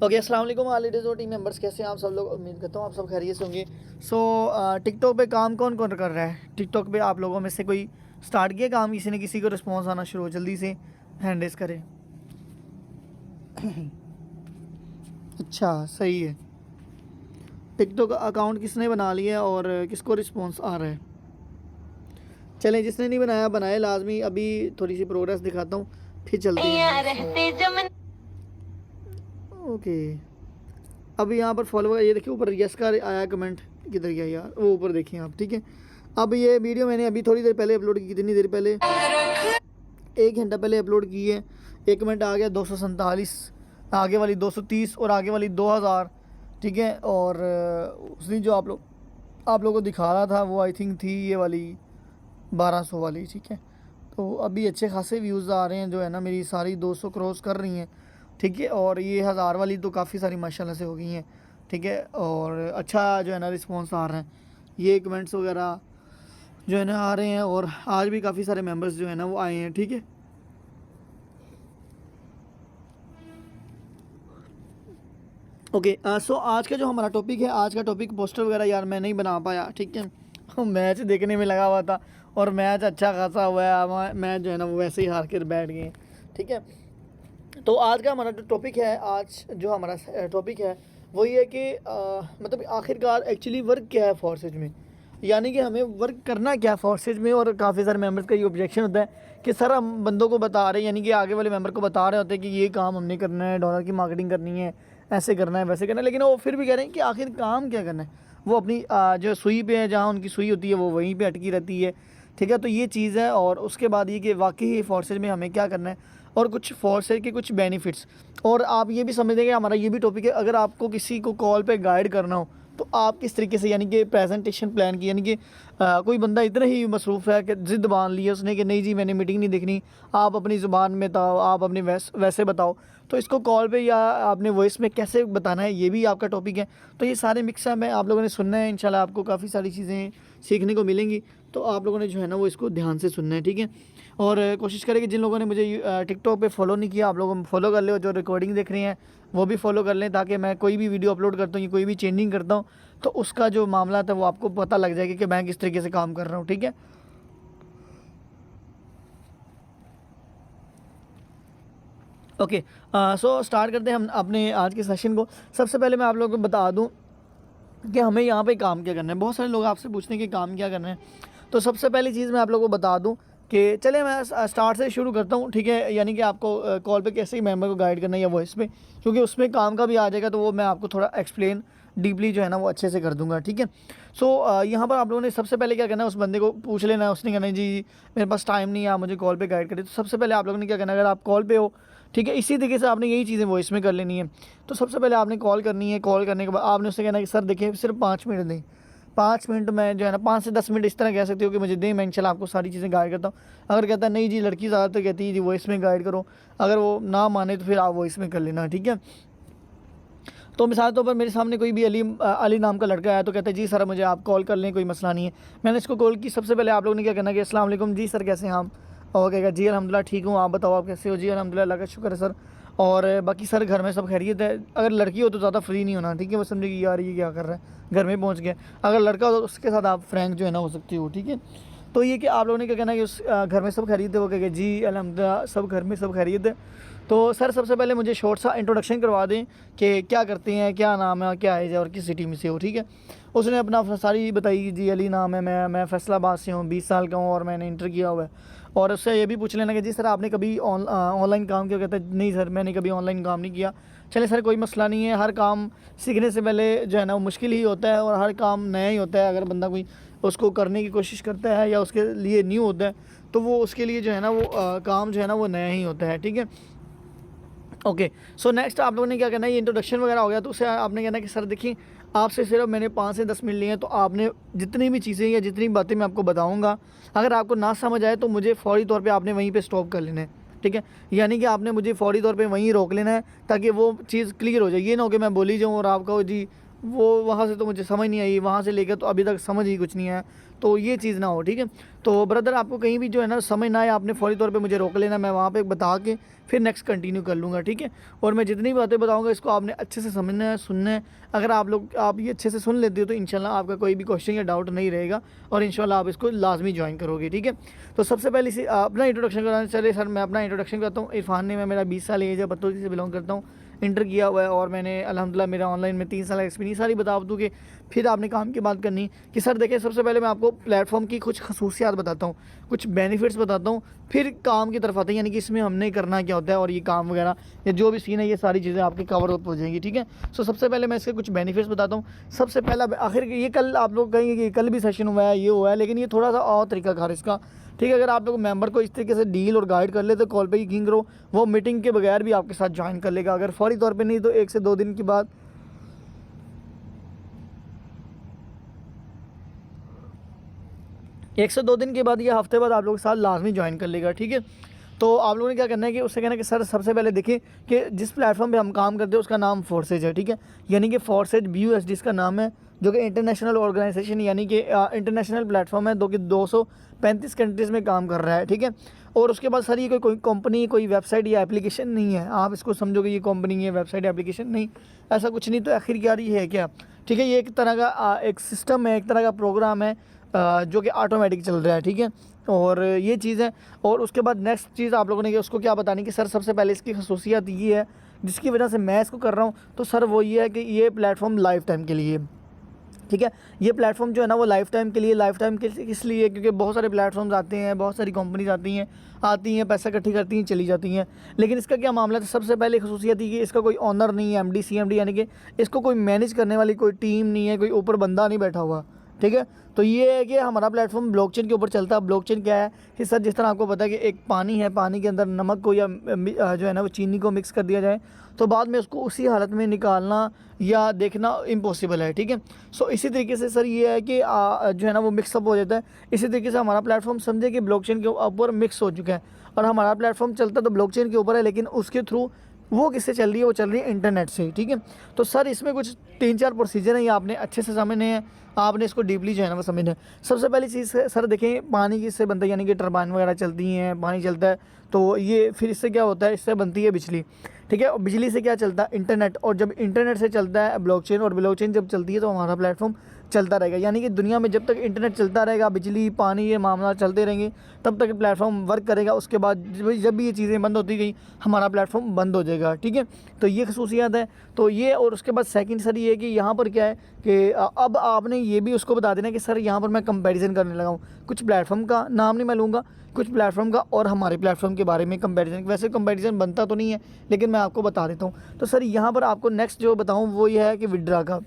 Okay, अस्सलाम वालेकुम all leaders और टीम मेंबर्स, कैसे हैं आप सब लोग। उम्मीद करता हूँ आप सब खैरियत से होंगे। सो टिकटॉक पे काम कौन कौन कर रहा है। टिकटॉक पे आप लोगों में से कोई स्टार्ट किया काम, किसी ने किसी को रिस्पॉन्स आना शुरू हो, जल्दी से हैंड रेस करें। अच्छा, सही है। टिकटॉक अकाउंट किसने बना लिया और किसको रिस्पॉन्स आ रहा है। चलें, जिसने नहीं बनाया बनाए लाजमी। अभी थोड़ी सी प्रोग्रेस दिखाता हूँ, फिर चलते हैं। ओके, अब यहाँ पर फॉलोवर, ये देखिए ऊपर यस का आया कमेंट, किधर गया यार, वो ऊपर देखिए आप। ठीक है, अब ये वीडियो मैंने अभी थोड़ी देर पहले अपलोड की, कितनी देर पहले, 1 घंटा पहले अपलोड की है। एक कमेंट आ गया 247, आगे वाली 230 और आगे वाली 2000। ठीक है, और उस दिन जो आप लोगों को दिखा रहा था वो आई थिंक थी ये वाली 1200 वाली। ठीक है, तो अभी अच्छे खासे व्यूज़ आ रहे हैं, जो है ना मेरी सारी 200 क्रॉस कर रही हैं। ठीक है, और ये 1000 वाली तो काफ़ी सारी माशाल्लाह से हो गई हैं। ठीक है, और अच्छा जो है ना रिस्पॉन्स आ रहा है, ये कमेंट्स वगैरह जो है ना आ रहे हैं, और आज भी काफ़ी सारे मेंबर्स जो है ना वो आए हैं। ठीक है, ओके। सो आज का जो हमारा टॉपिक है, आज का टॉपिक पोस्टर वगैरह यार मैं नहीं बना पाया। ठीक है, मैच देखने में लगा हुआ था और मैच अच्छा खासा हुआ है, मैच जो है ना वो वैसे ही हार कर बैठ गए। ठीक है, तो आज का हमारा जो टॉपिक है, आज जो हमारा टॉपिक है वो ये है कि मतलब आखिरकार एक्चुअली वर्क क्या है फोर्सेज में, यानी कि हमें वर्क करना क्या है फोर्सेज में। और काफ़ी सारे मेंबर्स का ये ऑब्जेक्शन होता है कि सर हम बंदों को बता रहे हैं, यानी कि आगे वाले मेंबर को बता रहे होते हैं कि ये काम हमने करना है, डॉलर की मार्केटिंग करनी है, ऐसे करना है, वैसे करना है, लेकिन वो फिर भी कह रहे हैं कि आखिर काम क्या करना है। वो अपनी जो सुई पे है, जहाँ उनकी सुई होती है वो वहीं पे अटकी रहती है। ठीक है, तो ये चीज़ है। और उसके बाद ये कि वाकई फोर्सेज में हमें क्या करना है और कुछ फोर्सेज के कुछ बेनिफिट्स। और आप ये भी समझ देंगे, हमारा ये भी टॉपिक है, अगर आपको किसी को कॉल पे गाइड करना हो तो आप किस तरीके से, यानी कि प्रेजेंटेशन प्लान की, यानी कि कोई बंदा इतना ही मसरूफ़ है कि ज़िद बांध ली है उसने कि नहीं जी मैंने मीटिंग नहीं देखनी, आप अपनी ज़ुबान में बताओ, आप अपनी वैसे बताओ, तो इसको कॉल पे या आपने वॉइस में कैसे बताना है, ये भी आपका टॉपिक है। तो ये सारे मिक्सअप है, आप लोगों ने सुनना है। इंशाल्लाह आपको काफ़ी सारी चीज़ें सीखने को मिलेंगी, तो आप लोगों ने जो है ना वो इसको ध्यान से सुनना है। ठीक है, और कोशिश करें कि जिन लोगों ने मुझे टिकटॉक पे फॉलो नहीं किया, आप लोग फॉलो कर ले, जो रिकॉर्डिंग देख रहे हैं वो भी फॉलो कर लें, ताकि मैं कोई भी वीडियो अपलोड करता हूँ या कोई भी चेंजिंग करता हूँ तो उसका जो मामला था वो आपको पता लग जाएगा कि मैं किस तरीके से काम कर रहा हूँ। ठीक है, ओके। सो स्टार्ट करते हैं हम अपने आज के सेशन को। सबसे पहले मैं आप लोगों को बता दूं कि हमें यहाँ पे काम क्या करना है। बहुत सारे लोग आपसे पूछते हैं कि काम क्या करना है, तो सबसे पहली चीज़ मैं आप लोगों को बता दूं कि चले मैं स्टार्ट से शुरू करता हूँ। ठीक है, यानी कि आपको कॉल पे कैसे ही मेंबर को गाइड करना है या वॉइस पे, क्योंकि उसमें काम का भी आ जाएगा, तो वो मैं आपको थोड़ा एक्सप्लेन डीपली जो है ना वो अच्छे से कर दूंगा। ठीक है, सो यहाँ पर आप लोगों ने सबसे पहले क्या करना है, उस बंदे को पूछ लेना है, उसने कहना है जी मेरे पास टाइम नहीं है, आप मुझे कॉल पे गाइड करें। तो सबसे पहले आप लोगों ने क्या करना है, अगर आप कॉल पे हो, ठीक है, इसी तरीके से आपने यही चीज़ें वॉइस में कर लेनी है। तो सबसे पहले आपने कॉल करनी है, कॉल करने के बाद आपने उससे कहना है कि सर देखिए सिर्फ 5 मिनट दें, 5 मिनट में जो है ना 5 से 10 मिनट इस तरह कह सकते हो कि मुझे दें, मैं इंशाल्लाह आपको सारी चीज़ें गाइड करता हूँ। अगर कहता है नहीं जी, लड़की ज़्यादातर कहती है जी वॉइस में गाइड करो, अगर वो ना माने तो फिर आप वॉइस में कर लेना। ठीक है, तो मिसाल तौर पर मेरे सामने कोई भी अली नाम का लड़का आया तो कहता है जी सर मुझे आप कॉल कर लें, कोई मसला नहीं है। मैंने इसको कॉल की, सबसे पहले आप लोगों ने क्या करना है कि अस्सलाम वालेकुम जी सर कैसे हैं हम, और कहेगा जी अल्हम्दुलिल्लाह ठीक हूँ, आप बताओ आप कैसे हो। जी अल्हम्दुलिल्लाह, अल्लाह का शुक्र है सर, और बाकी सर घर में सब खैरियत है। अगर लड़की हो तो ज़्यादा फ्री नहीं होना। ठीक है, वो समझेगी यार ये क्या कर रहा है, घर में पहुँच गया। अगर लड़का हो तो उसके साथ आप फ्रैंक जो है ना हो सकती हो। ठीक है, तो ये कि आप लोगों ने क्या कहना है कि उस घर में सब खैरियत है, वो कहेगा जी अल्हम्दुलिल्लाह सब घर में सब खैरियत है। तो सर सबसे पहले मुझे शॉर्ट सा इंट्रोडक्शन करवा दें कि क्या करते हैं, क्या नाम है, क्या एज है और किस सिटी में से हो। ठीक है, उसने अपना सारी बताई, जी अली नाम है, मैं फैसलाबाद से हूँ, 20 साल का हूँ और मैंने इंटर किया हुआ है। और उससे ये भी पूछ लेना कि जी सर आपने कभी ऑनलाइन काम किया। कहता है नहीं सर मैंने कभी ऑनलाइन काम नहीं किया। चले सर कोई मसला नहीं है, हर काम सीखने से पहले जो है ना वो मुश्किल ही होता है और हर काम नया ही होता है। अगर बंदा कोई उसको करने की कोशिश करता है या उसके लिए न्यू होता है तो वो उसके लिए जो है ना वो काम जो है ना वो नया ही होता है। ठीक है, ओके। सो नेक्स्ट आप लोगों ने क्या करना है, ये इंट्रोडक्शन वगैरह हो गया तो उससे आपने कहना है कि सर देखिए आपसे सिर्फ मैंने 5 से 10 मिनट लिए हैं, तो आपने जितनी भी चीज़ें या जितनी बातें मैं आपको बताऊंगा, अगर आपको ना समझ आए तो मुझे फ़ौरी तौर पे आपने वहीं पे स्टॉप कर लेना है। ठीक है, यानी कि आपने मुझे फ़ौरी तौर पे वहीं रोक लेना है ताकि वो चीज़ क्लियर हो जाए। ये ना हो कि मैं बोली जाऊँ और आप कहो जी वो वहाँ से तो मुझे समझ नहीं आई, वहाँ से लेकर तो अभी तक समझ ही कुछ नहीं आया। तो ये चीज़ ना हो, ठीक है। तो ब्रदर आपको कहीं भी जो है ना समझ ना आए, आपने फौरी तौर पे मुझे रोक लेना, मैं वहाँ पे बता के फिर नेक्स्ट कंटिन्यू कर लूँगा, ठीक है। और मैं जितनी बातें बताऊँगा इसको आपने अच्छे से समझना है, सुनना है। अगर आप ये अच्छे से सुन लेते हो तो इंशाल्लाह आपका कोई भी क्वेश्चन या डाउट नहीं रहेगा और इंशाल्लाह आप इसको लाजमी ज्वाइन करोगे, ठीक है। तो सबसे पहले इसी अपना इंट्रोडक्शन कराना, चलिए सर मैं अपना इंट्रोडक्शन करता हूँ। इरफान ने, मैं मेरा 20 साल एज है, बतौर से बिलोंग करता हूँ, इंटर किया हुआ है और मैंने अल्हम्दुलिल्लाह मेरा ऑनलाइन में 3 साल का एक्सपीरियंस। सारी बता दूँ कि फिर आपने काम की बात करनी कि सर देखिए, सबसे पहले मैं आपको प्लेटफॉर्म की कुछ खसूसियात बताता हूँ, कुछ बेनिफिट्स बताता हूँ, फिर काम की तरफ आते हैं, यानी कि इसमें हमने करना क्या होता है और ये काम वगैरह या जो भी सीन है, ये सारी चीज़ें आपकी कवर अप हो जाएंगी, ठीक है। सो सबसे पहले मैं इसके कुछ बेनिफिट्स बताता हूँ। सबसे पहला, आखिर ये कल आप लोग कहेंगे कि कल भी सेशन हुआ है, ये हुआ है, लेकिन ये थोड़ा सा और तरीका कार इसका, ठीक है। अगर आप लोग मेंबर को इस तरीके से डील और गाइड कर ले तो कॉल पे यकीन करो वो मीटिंग के बगैर भी आपके साथ ज्वाइन कर लेगा। अगर फौरी तौर पे नहीं तो 1 से 2 दिन के बाद, 1 से 2 दिन के बाद या हफ्ते बाद आप लोग के साथ लाजमी ज्वाइन कर लेगा, ठीक है। तो आप लोगों ने क्या करना है कि उससे कहना है कि सर सबसे पहले देखिए कि जिस प्लेटफॉर्म पे हम काम करते हैं उसका नाम फोर्सेज है, ठीक है। यानी कि फोर्सेज BUSD इसका नाम है, जो कि इंटरनेशनल ऑर्गेनाइजेशन, यानी कि इंटरनेशनल प्लेटफॉर्म है, जो कि 235 कंट्रीज़ में काम कर रहा है, ठीक है। और उसके बाद सर ये कोई कंपनी, कोई वेबसाइट या एप्लीकेशन नहीं है, आप इसको समझोगे ये कंपनी है, वेबसाइट, एप्लीकेशन नहीं, ऐसा कुछ नहीं। तो आखिर क्या ये है क्या, ठीक है। ये एक तरह का एक सिस्टम है, एक तरह का प्रोग्राम है जो कि ऑटोमेटिक चल रहा है, ठीक है। और ये चीज़ है। और उसके बाद नेक्स्ट चीज़ आप लोगों ने उसको क्या बतानी कि सर सबसे पहले इसकी खसूसियत ये है जिसकी वजह से मैं इसको कर रहा हूँ, तो सर वो ये है कि ये प्लेटफॉर्म लाइफ टाइम के लिए, ठीक है। ये प्लेटफॉर्म जो है ना वो लाइफ टाइम के लिए, लाइफ टाइम के इसलिए क्योंकि बहुत सारे प्लेटफॉर्म्स आते हैं, बहुत सारी कंपनीज आती हैं, पैसा इकट्ठी करती हैं, चली जाती हैं। लेकिन इसका क्या मामला है, सबसे पहले खसूसियत ये कि इसका कोई ऑनर नहीं है, MD CMD, यानी कि इसको कोई मैनेज करने वाली कोई टीम नहीं है, कोई ऊपर बंदा नहीं बैठा हुआ, ठीक है। तो ये है कि हमारा प्लेटफॉर्म ब्लॉकचेन के ऊपर चलता है। ब्लॉकचेन क्या है कि सर जिस तरह आपको पता है कि एक पानी है, पानी के अंदर नमक को या जो है ना वो चीनी को मिक्स कर दिया जाए तो बाद में उसको उसी हालत में निकालना या देखना इम्पॉसिबल है, ठीक है। सो इसी तरीके से सर ये है कि जो है ना वो मिक्सअप हो जाता है। इसी तरीके से हमारा प्लेटफॉर्म समझे कि ब्लॉकचेन के ऊपर मिक्स हो चुका है और हमारा प्लेटफॉर्म चलता तो ब्लॉकचेन के ऊपर है, लेकिन उसके थ्रू वो किससे चल रही है, वो चल रही है इंटरनेट से, ठीक है। तो सर इसमें कुछ 3-4 प्रोसीजर हैं, ये आपने अच्छे से समझने हैं, आपने इसको डीपली जो है ना वो समझना है। सबसे पहली चीज़ सर देखें, पानी की इससे बनता है, यानी कि टरबाइन वगैरह चलती हैं, पानी चलता है, तो ये फिर इससे क्या होता है, इससे बनती है बिजली, ठीक है। और बिजली से क्या चलता है, इंटरनेट, और जब इंटरनेट से चलता है ब्लॉकचेन, और ब्लॉकचेन जब चलती है तो हमारा प्लेटफॉर्म चलता रहेगा। यानी कि दुनिया में जब तक इंटरनेट चलता रहेगा, बिजली, पानी, ये मामला चलते रहेंगे, तब तक प्लेटफॉर्म वर्क करेगा। उसके बाद जब भी ये चीज़ें बंद होती गई, हमारा प्लेटफॉर्म बंद हो जाएगा, ठीक है। तो ये खसूसियात है। तो ये, और उसके बाद सेकंड सर ये है कि यहाँ पर क्या है कि अब आपने ये भी उसको बता देना कि सर यहाँ पर मैं कंपैरिजन करने लगा हूँ, कुछ प्लेटफॉर्म का नाम नहीं मैं लूँगा, कुछ प्लेटफॉर्म का और हमारे प्लेटफॉर्म के बारे में कंपैरिजन। वैसे कंपैरिजन बनता तो नहीं है, लेकिन मैं आपको बता देता हूँ। तो सर यहाँ पर आपको नेक्स्ट जो बताऊँ वो ये है कि विड्रा का।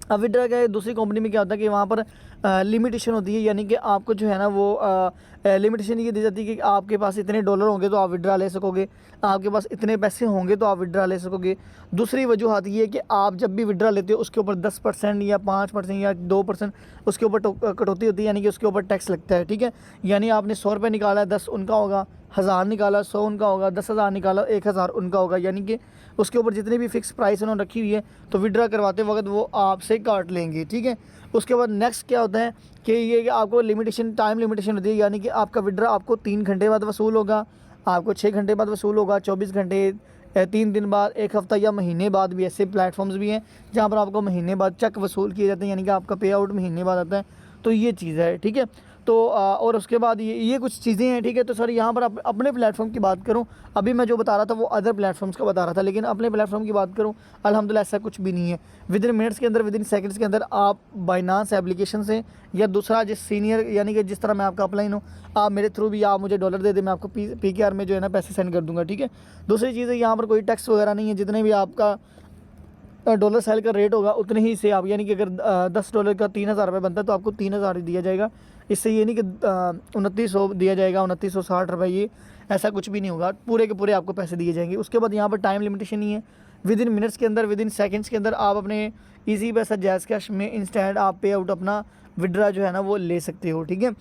अब विड्रा का दूसरी कंपनी में क्या होता है कि वहाँ पर लिमिटेशन होती है, यानी कि आपको जो है ना वो लिमिटेशन ये दी जाती है कि आपके पास इतने डॉलर होंगे तो आप विड्रा ले सकोगे, आपके पास इतने पैसे होंगे तो आप विड्रा ले सकोगे। दूसरी वजूहत ये है कि आप जब भी विड्रा लेते हो उसके ऊपर 10% या 5% या 2% उसके ऊपर कटौती होती है, यानी कि उसके ऊपर टैक्स लगता है, ठीक है। यानी आपने 100 रुपये निकाला है, 10 उनका होगा, 1000 निकाला 100 उनका होगा, 10,000 निकाला 1000 उनका होगा, यानी कि उसके ऊपर जितनी भी फिक्स प्राइस उन्होंने रखी हुई है तो विड्रा करवाते वक्त वो आपसे काट लेंगे, ठीक है। उसके बाद नेक्स्ट क्या होता है कि ये कि आपको लिमिटेशन, टाइम लिमिटेशन होती है, यानी कि आपका विड्रा आपको 3 घंटे बाद वसूल होगा, आपको 6 घंटे बाद वसूल होगा, 24 घंटे, 3 दिन बाद, 1 हफ़्ता या महीने बाद भी ऐसे प्लेटफॉर्म्स भी हैं जहाँ पर आपको महीने बाद चेक वसूल किए जाते हैं, यानी कि आपका पे आउट महीने बाद आता है। तो ये चीज़ है, ठीक है। तो और उसके बाद ये कुछ चीज़ें हैं, ठीक है। तो सर यहाँ पर अपने प्लेटफॉर्म की बात करूँ, अभी मैं जो बता रहा था वो अदर प्लेटफॉर्म्स का बता रहा था, लेकिन अपने प्लेटफॉर्म की बात करूँ, अल्हम्दुलिल्लाह ऐसा कुछ भी नहीं है। विद इन मिनट्स के अंदर, विद इन सेकंड्स के अंदर आप बाइनांस एप्लीकेशन से या दूसरा जिस सीनियर, यानी कि जिस तरह मैं आपका अपलाइन हूँ, आप मेरे थ्रू भी आप मुझे डॉलर दे दें, मैं आपको PKR में जो है ना पैसे सेंड कर दूँगा, ठीक है। दूसरी चीज़ है यहाँ पर कोई टैक्स वगैरह नहीं है, जितने भी आपका डॉलर सेल का रेट होगा उतने ही से आप, यानी कि अगर $10 का 3,000 रुपये बनता है तो आपको 3,000 ही दिया जाएगा। इससे ये नहीं कि 2900 दिया जाएगा, 2960 रुपये, ये ऐसा कुछ भी नहीं होगा, पूरे के पूरे आपको पैसे दिए जाएंगे। उसके बाद यहाँ पर टाइम लिमिटेशन नहीं है, विद इन मिनट्स के अंदर, विद इन सेकेंड्स के अंदर आप अपने ईजी पैसा, जैज़ कैश में इंस्टेंट आप पे आउट अपना विड्रा जो है ना वो ले सकते हो, ठीक है।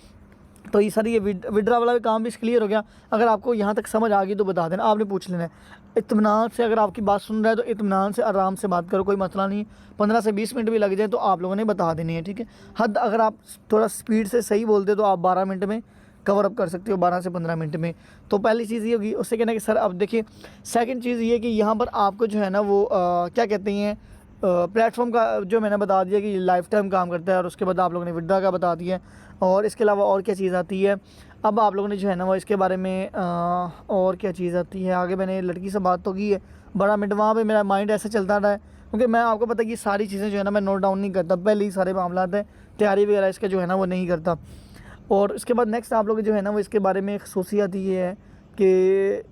तो ये विड्रा वाला भी काम भी क्लियर हो गया। अगर आपको यहाँ तक समझ आ गई तो बता देना, आपने पूछ लेना है। इत्मीनान से अगर आपकी बात सुन रहा है तो इत्मीनान से आराम से बात करो, कोई मसला नहीं। 15 से 20 मिनट भी लग जाए तो आप लोगों ने बता देनी है, ठीक है। हद अगर आप थोड़ा स्पीड से सही बोलते तो आप 12 मिनट में कवर अप कर सकते हो, 12 से 15 मिनट में। तो पहली चीज़ ये होगी। उससे कहना कि सर अब देखिए सेकंड चीज़ ये कि यहाँ पर आपको जो है ना वो क्या कहते हैं प्लेटफॉर्म का जो मैंने बता दिया कि लाइफ टाइम काम करता है, और उसके बाद आप लोगों ने विड्रा का बता दिया। और इसके अलावा और क्या चीज़ आती है, अब आप लोगों ने जो है ना वो इसके बारे में और क्या चीज़ आती है। आगे मैंने लड़की से बात तो की है, 12 मिनट वहाँ पे मेरा माइंड ऐसे चलता रहा है, क्योंकि मैं आपको पता है कि सारी चीज़ें जो है ना मैं नोट डाउन नहीं करता, पहले ही सारे मामला है तैयारी वगैरह इसका जो है ना वो नहीं करता। और इसके बाद नेक्स्ट आप लोग जो है ना वो इसके बारे में एक खसूसियत ये है कि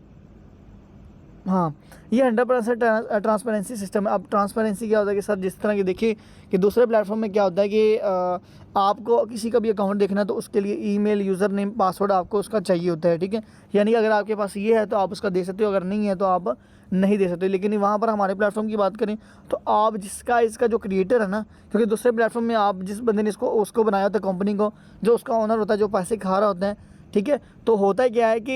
हाँ, ये 100% ट्रांसपेरेंसी सिस्टम है। अब ट्रांसपेरेंसी क्या होता है कि सर जिस तरह की देखिए कि दूसरे प्लेटफॉर्म में क्या होता है कि आपको किसी का भी अकाउंट देखना है तो उसके लिए ईमेल, यूज़र नेम, पासवर्ड आपको उसका चाहिए होता है, ठीक है। यानी अगर आपके पास ये है तो आप उसका दे सकते हो, अगर नहीं है तो आप नहीं दे सकते। लेकिन वहाँ पर हमारे प्लेटफॉर्म की बात करें तो आप जिसका इसका जो क्रिएटर है ना, क्योंकि दूसरे प्लेटफॉर्म में आप जिस बंदे ने उसको बनाया होता है, कंपनी को, जो उसका ओनर होता है, जो पैसे खा रहा होता है, ठीक है, तो होता क्या है कि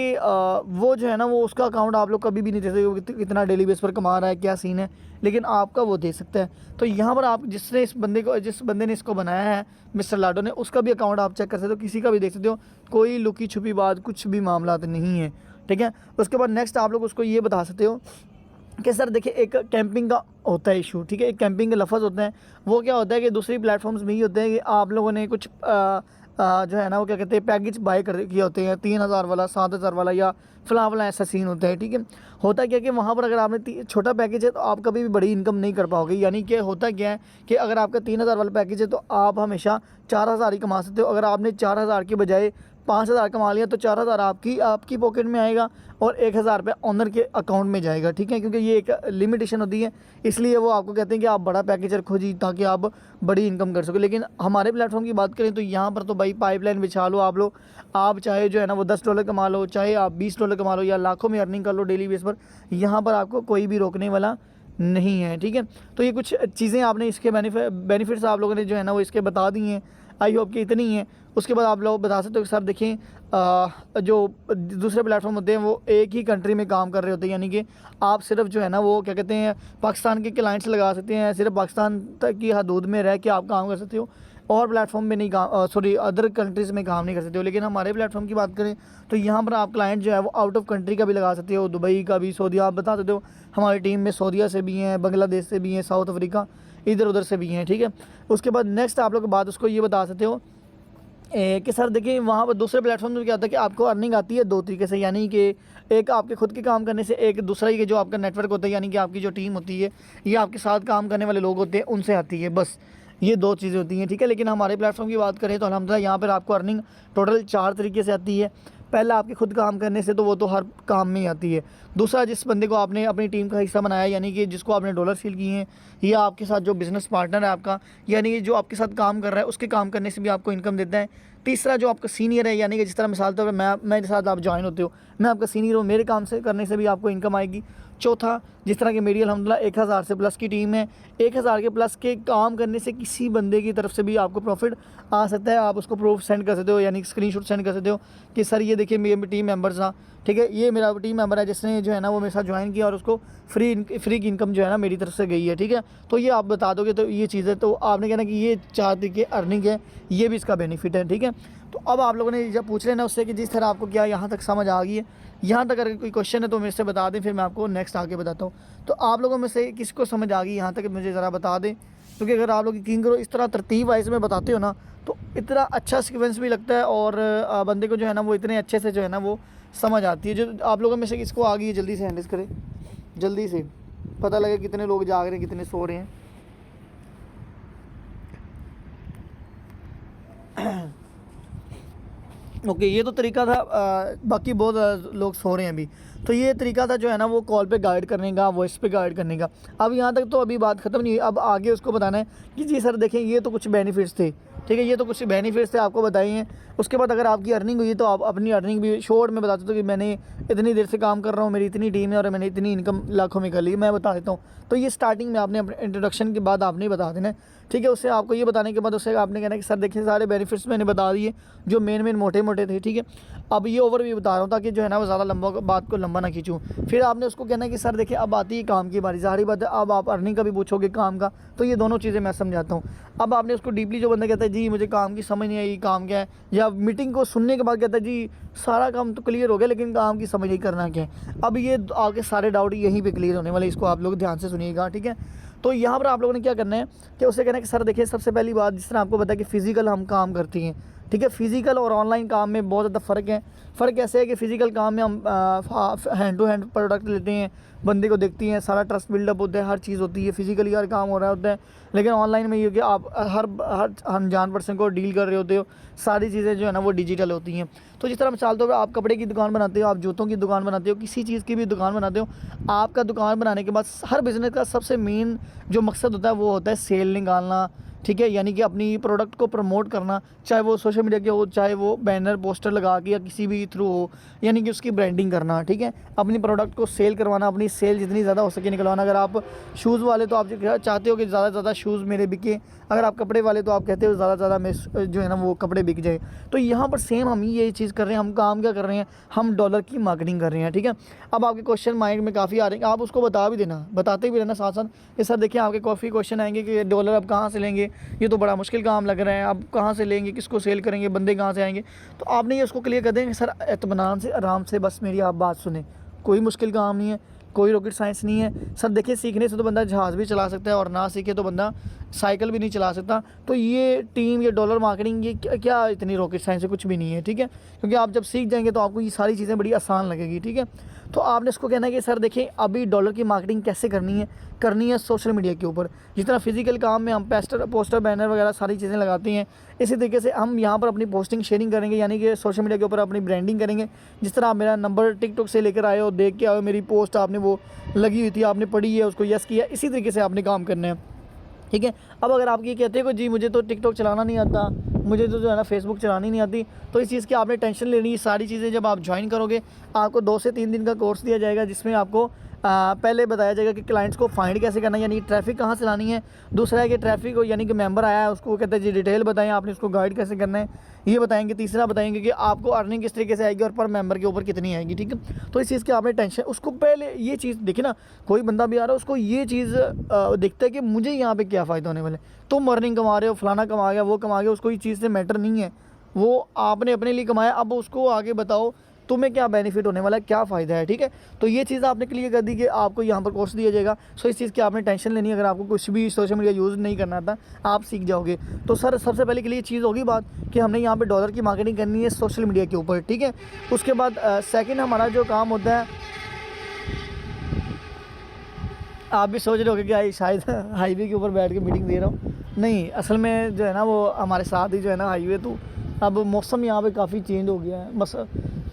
वो जो है ना वो उसका अकाउंट आप लोग कभी भी नहीं दे सकते हो कितना डेली बेस पर कमा रहा है, क्या सीन है, लेकिन आपका वो दे सकता है। तो यहाँ पर आप जिस बंदे ने इसको बनाया है, मिस्टर लाडो ने, उसका भी अकाउंट आप चेक कर सकते हो, किसी का भी देख सकते हो, कोई लुकी छुपी बात कुछ भी मामला नहीं है, ठीक है। उसके बाद नेक्स्ट आप लोग उसको ये बता सकते हो कि सर देखिए एक कैंपिंग का होता है इशू, ठीक है। एक कैंपिंग के लफ्ज़ होते हैं, वो क्या होता है कि दूसरी प्लेटफॉर्म्स में ही होते हैं कि आप लोगों ने कुछ जो है ना वो क्या कहते हैं पैकेज बाय कर किए होते हैं, 3000 वाला, 7000 वाला, या फला ऐसा सीन होता है, ठीक है। होता क्या कि वहाँ पर अगर आपने छोटा पैकेज है तो आप कभी भी बड़ी इनकम नहीं कर पाओगे। यानी कि होता क्या है कि अगर आपका 3000 वाला पैकेज है तो आप हमेशा 4000 ही कमा सकते हो। अगर आपने 4000 के बजाय 5000 कमा लिया तो 4000 आपकी पॉकेट में आएगा और 1000 रुपये ऑनर के अकाउंट में जाएगा, ठीक है। क्योंकि ये एक लिमिटेशन होती है, इसलिए वो आपको कहते हैं कि आप बड़ा पैकेज रखो जी, ताकि आप बड़ी इनकम कर सको। लेकिन हमारे प्लेटफॉर्म की बात करें तो यहाँ पर तो भाई पाइपलाइन बिछा लो आप लोग। आप चाहे जो है ना वो $10 कमा लो, चाहे आप $20 कमा लो, या लाखों में अर्निंग कर लो डेली बेस पर, यहाँ पर आपको कोई भी रोकने वाला नहीं है, ठीक है। तो ये कुछ चीज़ें आपने इसके बेनिफिट्स आप लोगों ने जो है ना वो इसके बता दी हैं। आई होप कि इतनी है। उसके बाद आप लोग बता सकते हो कि सर देखें जो दूसरे प्लेटफॉर्म होते हैं वो एक ही कंट्री में काम कर रहे होते हैं, यानी कि आप सिर्फ जो है ना वो क्या कहते हैं पाकिस्तान के क्लाइंट्स लगा सकते हैं, सिर्फ पाकिस्तान तक की हदूद में रह के आप काम कर सकते हो, और प्लेटफॉर्म में नहीं काम अदर कंट्रीज़ में काम नहीं कर सकते हो। लेकिन हमारे प्लेटफॉर्म की बात करें तो यहाँ पर आप क्लाइंट जो है वो आउट ऑफ कंट्री का भी लगा सकते हो, दुबई का भी, सऊदीया, आप बता सकते हो हमारी टीम में सऊदीया से भी हैं, बांग्लादेश से भी हैं, साउथ अफ्रीका, इधर उधर से भी हैं, ठीक है। उसके बाद नेक्स्ट आप लोग बात उसको ये बता सकते हो कि सर देखिए वहाँ पर दूसरे प्लेटफॉर्म में क्या होता है कि आपको अर्निंग आती है दो तरीके से, यानी कि एक आपके खुद के काम करने से, एक दूसरा ही कि जो आपका नेटवर्क होता है, यानी कि आपकी जो टीम होती है या आपके साथ काम करने वाले लोग होते हैं उनसे आती है, बस ये दो चीज़ें होती हैं, ठीक है। लेकिन हमारे प्लेटफॉर्म की बात करें तो अल्हम्दुलिल्लाह यहाँ पर आपको अर्निंग टोटल 4 तरीके से आती है। पहला आपके खुद काम करने से, तो वो तो हर काम में ही आती है। दूसरा जिस बंदे को आपने अपनी टीम का हिस्सा बनाया, यानी कि जिसको आपने डॉलर सील किए हैं, या आपके साथ जो बिज़नेस पार्टनर है आपका, यानी कि जो आपके साथ काम कर रहा है, उसके काम करने से भी आपको इनकम देता है। तीसरा जो आपका सीनियर है, यानी कि जिस तरह मिसाल तौर पर मेरे साथ आप ज्वाइन होते हो, मैं आपका सीनियर हूँ, मेरे काम से करने से भी आपको इनकम आएगी। चौथा, जिस तरह की मेरी अल्हम्दुलिल्लाह 1000 से प्लस की टीम है, 1000 के प्लस के काम करने से किसी बंदे की तरफ से भी आपको प्रॉफिट आ सकता है। आप उसको प्रूफ सेंड कर सकते हो, यानी स्क्रीनशॉट सेंड कर सकते हो कि सर ये देखिए मेरे टीम मेंबर्स था, ठीक है, ये मेरा टीम मेंबर है जिसने जो है ना वो मेरे साथ ज्वाइन किया और उसको फ्री की इनकम जो है ना मेरी तरफ से गई है, ठीक है। तो ये आप बता दोगे तो ये चीज़ है, तो आपने कहना कि ये 4 तरीके अर्निंग है, ये भी इसका बेनिफिट है, ठीक है। तो अब आप लोगों ने जब पूछ लेना उससे कि जिस तरह आपको क्या यहाँ तक समझ आ गई है, यहाँ तक अगर कोई क्वेश्चन है तो मेरे से बता दें, फिर मैं आपको नेक्स्ट आगे बताता हूँ। तो आप लोगों में से किसको समझ आ गई यहाँ तक मुझे ज़रा बता दें, क्योंकि अगर आप लोग यकीन करो इस तरह तरतीब वाइज में बताते हो ना तो इतना अच्छा सीक्वेंस भी लगता है, और बंदे को जो है ना वो इतने अच्छे से जो है ना वो समझ आती है। जो आप लोगों में से किसको आ गई है जल्दी से हैंडल करें, जल्दी से पता लगे कितने लोग जाग रहे हैं, कितने सो रहे हैं। ओके, ये तो तरीका था। बाकी बहुत लोग सो रहे हैं अभी, तो ये तरीका था जो है ना वो कॉल पे गाइड करने का, वॉइस पे गाइड करने का। अब यहाँ तक तो अभी बात ख़त्म नहीं हुई, अब आगे उसको बताना है कि जी सर देखें ये तो कुछ बेनिफिट्स थे, ठीक है, ये तो कुछ बेनिफिट्स थे आपको बताए हैं। उसके बाद अगर आपकी अर्निंग हुई तो आप अपनी अर्निंग भी शॉर्ट में बता देते हो कि मैंने इतनी देर से काम कर रहा हूँ, मेरी इतनी टीम है और मैंने इतनी इनकम लाखों में कर ली, मैं बता देता हूँ। तो ये स्टार्टिंग में आपने अपने इंट्रोडक्शन के बाद आपने बता देना है, ठीक है। उससे आपको ये बताने के बाद उससे आपने कहना कि सर देखिए सारे बेनिफिट्स मैंने बता दिए जो मेन मोटे मोटे थे, ठीक है। अब ये ओवरव्यू बता रहा हूँ ताकि जो है ना वो ज़्यादा लंबा बात को लंबा ना खींचूँ। फिर आपने उसको कहना है कि सर देखिए अब आती है काम की बारी, ज़ाहिर बात है अब आप अर्निंग का भी पूछोगे काम का, तो ये दोनों चीज़ें मैं समझाता हूँ। अब आपने उसको डीपली, जो बंदा कहता है जी मुझे काम की समझ नहीं आई काम क्या है, या मीटिंग को सुनने के बाद कहता है जी सारा काम तो क्लियर हो गया लेकिन काम की समझ नहीं करना क्या है। अब ये आपके सारे डाउट यहीं पे क्लियर होने वाले, इसको आप लोग ध्यान से सुनिएगा, ठीक है। तो यहाँ पर आप लोगों ने क्या करना है कि उसे कहना है कि सर देखिए सबसे पहली बात, जिस तरह आपको पता है कि फ़िज़िकल हम काम करती हैं, ठीक है। फ़िज़िकल और ऑनलाइन काम में बहुत ज़्यादा फ़र्क है। फ़र्क ऐसे है कि फ़िज़िकल काम में हम हैंड टू हैंड प्रोडक्ट लेते हैं, बंदे को देखती हैं, सारा ट्रस्ट बिल्डअप होता है, हर चीज़ होती है, फ़िज़िकली हर काम हो रहा होता है। लेकिन ऑनलाइन में ये कि आप हर अनजान पर्सन को डील कर रहे होते हो, सारी चीज़ें जो है ना वो डिजिटल होती हैं। तो जिस तरह मिसाल तौर पर आप कपड़े की दुकान बनाते हो, आप जूतों की दुकान बनाते हो, किसी चीज़ की भी दुकान बनाते हो, आपका दुकान बनाने के बाद हर बिज़नेस का सबसे मेन जो मकसद होता है वो होता है सेल निकालना, ठीक है। यानी कि अपनी प्रोडक्ट को प्रमोट करना, चाहे वो सोशल मीडिया के हो, चाहे वो बैनर पोस्टर लगा के या किसी भी थ्रू हो, यानी कि उसकी ब्रांडिंग करना, ठीक है। अपनी प्रोडक्ट को सेल करवाना, अपनी सेल जितनी ज़्यादा हो सके निकलवाना। अगर आप शूज़ वाले तो आप चाहते हो कि ज़्यादा से ज़्यादा शूज़ मेरे बिके, अगर आप कपड़े वाले तो आप कहते हो ज़्यादा से ज़्यादा मैं जो है ना वो कपड़े बिक जाए। तो यहाँ पर सेम हम ये चीज़ कर रहे हैं। हम काम क्या कर रहे हैं, हम डॉलर की मार्केटिंग कर रहे हैं, ठीक है। अब आपके क्वेश्चन माइंड में काफ़ी आ रहे हैं, आप उसको बता भी देना, बताते भी रहना साथ साथ कि सर देखिए आपके काफ़ी क्वेश्चन आएंगे कि डॉलर अब कहाँ से लेंगे, ये तो बड़ा मुश्किल काम लग रहा है, अब कहाँ से लेंगे, किसको सेल करेंगे, बंदे कहाँ से आएंगे। तो आपने ये उसको क्लियर कर देंगे सर इत्मीनान से, आराम से, बस मेरी आप बात सुने, कोई मुश्किल काम नहीं है, कोई रॉकेट साइंस नहीं है सर। देखिए सीखने से तो बंदा जहाज़ भी चला सकता है और ना सीखे तो बंदा साइकिल भी नहीं चला सकता। तो ये टीम, ये डॉलर मार्केटिंग, ये क्या इतनी रॉकेट साइंस है, कुछ भी नहीं है, ठीक है। क्योंकि आप जब सीख जाएंगे तो आपको ये सारी चीज़ें बड़ी आसान लगेगी, ठीक है। तो आपने इसको कहना है कि सर देखिए अभी डॉलर की मार्केटिंग कैसे करनी है सोशल मीडिया के ऊपर। जिस तरह फिजिकल काम में हम पोस्टर बैनर वगैरह सारी चीज़ें लगाते हैं, इसी तरीके से हम यहाँ पर अपनी पोस्टिंग शेयरिंग करेंगे, यानी कि सोशल मीडिया के ऊपर अपनी ब्रांडिंग करेंगे। जिस तरह आप मेरा नंबर टिकटॉक से लेकर आए हो, देख के आए हो, मेरी पोस्ट आपने वो लगी हुई थी, आपने पढ़ी है, उसको यस किया, इसी तरीके से आपने काम करना है, ठीक है। अब अगर आप ये कहते हो कि जी मुझे तो टिकटॉक चलाना नहीं आता, मुझे तो जो है ना फेसबुक चलानी नहीं आती, तो इस चीज़ की आपने टेंशन लेनी है। सारी चीज़ें जब आप ज्वाइन करोगे, आपको 2 से 3 दिन का कोर्स दिया जाएगा, जिसमें आपको पहले बताया जाएगा कि क्लाइंट्स को फाइंड कैसे करना है, यानी ट्रैफिक कहाँ से लानी है। दूसरा है कि ट्रैफिक को, यानी कि मेंबर आया है उसको कहते हैं जी डिटेल बताएं, आपने उसको गाइड कैसे करना है, ये बताएंगे। तीसरा बताएंगे कि आपको अर्निंग किस तरीके से आएगी और पर मेंबर के ऊपर कितनी आएगी, ठीक है। तो इस चीज़ की आपने टेंशन, उसको पहले ये चीज़ देखिए ना, कोई बंदा भी आ रहा है उसको ये चीज़ दिखता है कि मुझे यहाँ पे क्या फ़ायदा होने वाला है। तुम अर्निंग कमा रहे हो, फलाना कमा गया, वो कमा गया, उसको ये चीज़ से मैटर नहीं है, वो आपने अपने लिए कमाया, अब उसको आगे बताओ तुम्हें क्या बेनिफिट होने वाला है, क्या फ़ायदा है, ठीक है। तो ये चीज़ आपने क्लियर कर दी कि आपको यहाँ पर कोर्स दिया जाएगा। सो इस चीज़ की आपने टेंशन लेनी है। अगर आपको कुछ भी सोशल मीडिया यूज़ नहीं करना था, आप सीख जाओगे। तो सर सबसे पहले के लिए चीज़ होगी बात कि हमने यहाँ पे डॉलर की मार्केटिंग करनी है सोशल मीडिया के ऊपर, ठीक है। उसके बाद सेकंड हमारा जो काम होता है, आप भी सोच रहे होगे कि शायद हाईवे के ऊपर बैठ के मीटिंग दे रहा हूँ, नहीं, असल में जो है ना वो हमारे साथ ही जो है ना हाईवे, तो अब मौसम यहाँ पे काफ़ी चेंज हो गया है, बस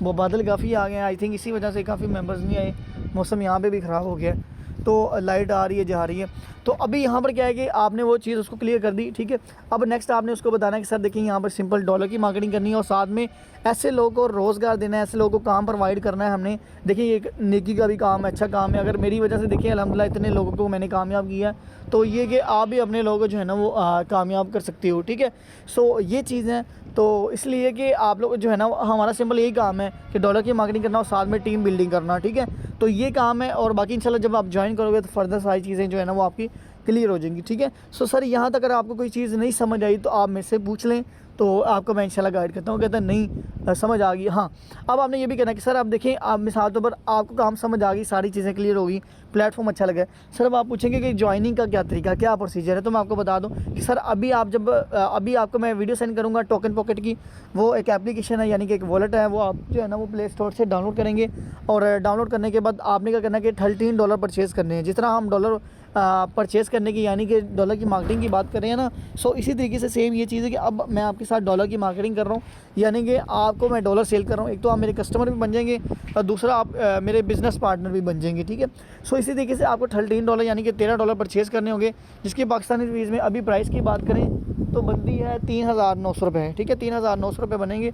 वो बादल काफ़ी आ गए हैं, आई थिंक इसी वजह से काफ़ी मेंबर्स नहीं आए, मौसम यहाँ पे भी ख़राब हो गया है, तो लाइट आ रही है, जा रही है। तो अभी यहाँ पर क्या है कि आपने वो चीज़ उसको क्लियर कर दी, ठीक है। अब नेक्स्ट आपने उसको बताना है कि सर देखिए यहाँ पर सिंपल डॉलर की मार्केटिंग करनी है और साथ में ऐसे लोगों को रोज़गार देना है, ऐसे लोगों को काम प्रोवाइड करना है हमने। देखिए ये एक नेकी का भी काम है, अच्छा काम है। अगर मेरी वजह से देखिए अल्हम्दुलिल्लाह इतने लोगों को मैंने कामयाब किया है, तो ये कि आप भी अपने लोगों को जो है ना वो कामयाब कर सकते हो, ठीक है। सो ये चीज़ है, तो इसलिए कि आप लोग जो है ना, हमारा सिंपल यही काम है कि डॉलर की मार्केटिंग करना और साथ में टीम बिल्डिंग करना, ठीक है। तो ये काम है, और बाकी इंशाल्लाह जब आप ज्वाइन करोगे तो फर्दर सारी चीज़ें जो है ना वो आपकी क्लियर हो जाएंगी, ठीक है। सो सर यहाँ तक अगर आपको कोई चीज़ नहीं समझ आई तो आप मेरे से पूछ लें, तो आपको मैं इंशाल्लाह गाइड करता हूँ। कहता है नहीं समझ आ गई, हाँ। अब आपने ये भी कहना कि सर आप देखें, आप मिसाल तौर पर आपको काम समझ आ गई, सारी चीज़ें क्लियर हो गई, प्लेटफॉर्म अच्छा लगा। सर अब आप पूछेंगे कि ज्वाइनिंग का क्या तरीका, क्या प्रोसीजर है, तो मैं आपको बता दूं कि सर अभी आप जब अभी आपको मैं वीडियो सेंड करूंगा टोकन पॉकेट की, वो एक एप्लीकेशन है, यानी कि एक वॉलेट है, वो आप जो है ना वो प्ले स्टोर से डाउनलोड करेंगे। और डाउनलोड करने के बाद आपने क्या करना है कि $13 परचेज़ करने हैं। जिस तरह हम डॉलर परचेज़ करने की, यानी कि डॉलर की मार्केटिंग की बात कर रहे हैं ना, सो इसी तरीके से सेम ये चीज़ है कि अब मैं आपके साथ डॉलर की मार्केटिंग कर रहा हूँ, यानी कि आपको मैं डॉलर सेल कर रहा हूँ। एक तो आप मेरे कस्टमर भी बन जाएंगे और दूसरा आप मेरे बिज़नेस पार्टनर भी बन जाएंगे, ठीक है। सो इसी तरीके से आपको $13 यानी कि $13 परचेज़ करने होंगे, जिसकी पाकिस्तानी रुपीज़ में अभी प्राइस की बात करें तो बनती है 3,900 रुपये, ठीक है। 3,900 रुपये बनेंगे।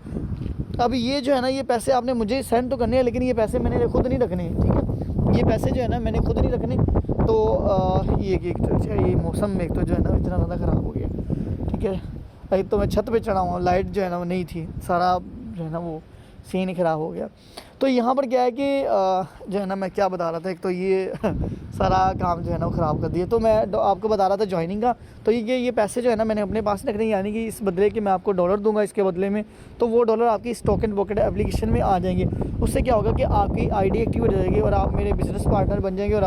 अब ये जो है ना, ये पैसे आपने मुझे सेंड तो करने हैं, लेकिन ये पैसे मैंने खुद नहीं रखने, ठीक है। ये पैसे जो है ना मैंने खुद नहीं रखने। तो ये कि ये मौसम एक तो जो है ना इतना ज़्यादा ख़राब हो गया, ठीक है। एक तो मैं छत पे चढ़ा हुआ, लाइट जो है ना वो नहीं थी, सारा जो है ना वो सीन ही ख़राब हो गया। तो यहाँ पर क्या है कि जो है ना मैं क्या बता रहा था, एक तो ये सारा काम जो है ना वो ख़राब कर दिया। तो मैं आपको बता रहा था जॉइनिंग का, तो ये पैसे जो है ना मैंने अपने पास रखने, यानी कि इस बदले कि मैं आपको डॉलर दूंगा इसके बदले में, तो वो डॉलर आपकी स्टॉक एंड पॉकेट एप्लीकेशन में आ जाएंगे। उससे क्या होगा कि आपकी आईडी एक्टिव हो जाएगी और आप मेरे बिज़नेस पार्टनर बन जाएंगे और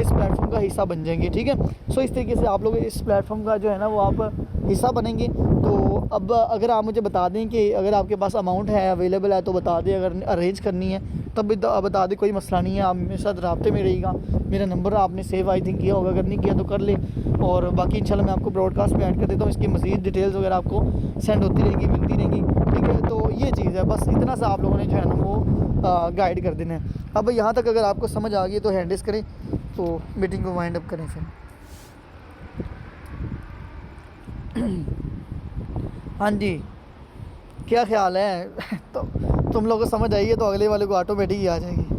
इस प्लेटफॉर्म का हिस्सा बन जाएंगे, ठीक है। सो इस तरीके से आप लोग इस प्लेटफॉर्म का जो है ना वो आप हिस्सा बनेंगे। तो अब अगर आप मुझे बता दें कि अगर आपके पास अमाउंट है अवेलेबल है तो बता दें, अगर अरेंज करनी है तब भी बता दें, कोई मसला नहीं है। आप मेरे साथ राब्ते में रहिएगा, मेरा नंबर आपने सेव आई थिंक किया होगा, अगर नहीं किया तो कर ले। और बाकी इंशाल्लाह मैं आपको ब्रॉडकास्ट में ऐड कर देता हूँ, इसकी मज़ीद डिटेल्स वगैरह आपको सेंड होती रहेंगी, मिलती रहेंगी, ठीक है। तो ये चीज़ है, बस इतना सा आप लोगों ने जो है ना वो गाइड कर देना है। अब यहाँ तक अगर आपको समझ आ गई तो हैंड रेज़ करें, तो मीटिंग को वाइंड अप करें फिर। हाँ जी, क्या ख्याल है? तो तुम लोगों को समझ आई है तो अगले वाले को ऑटोमेटिक ही आ जाएगी।